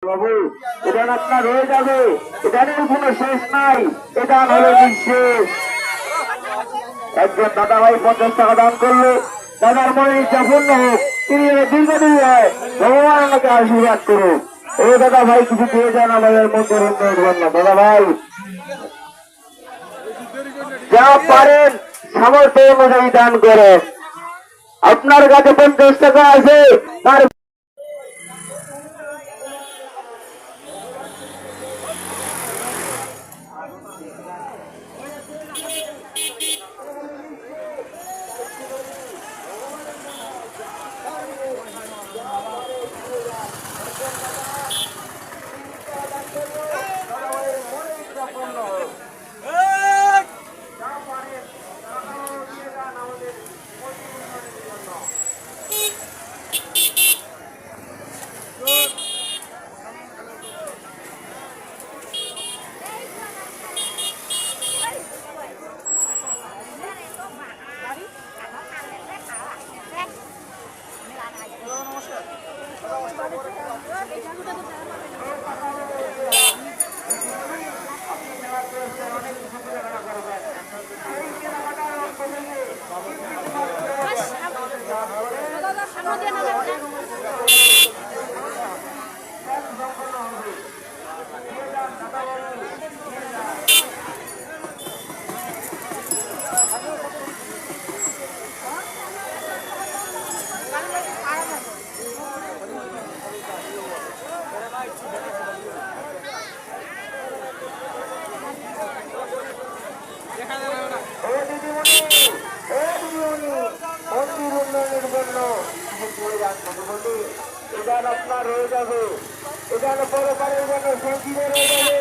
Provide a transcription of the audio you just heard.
বাবু এটা আপনার হয়ে যাবে, এটার কোনো শেষ নাই, এটা হলো নিঃশেষ। একজন দাদা ভাই 50 টাকা দান করলো, দাদার মনে ইচ্ছা পূর্ণ হোক, তিনি দীর্ঘদিন হয়, ভগবান আমাকে আশীর্বাদ করুক। ও দাদা ভাই কিছু দিয়ে যান আমাদের মধ্যে উন্নয়ন না। দাদা ভাই যা পারেন সামর্থ্য অনুযায়ী দান করেন। আপনার কাছে 50 টাকা আছে, তার আপনার রয়ে যাবে, এটা পরকালের জন্য সঞ্চিত রয়ে যাবে।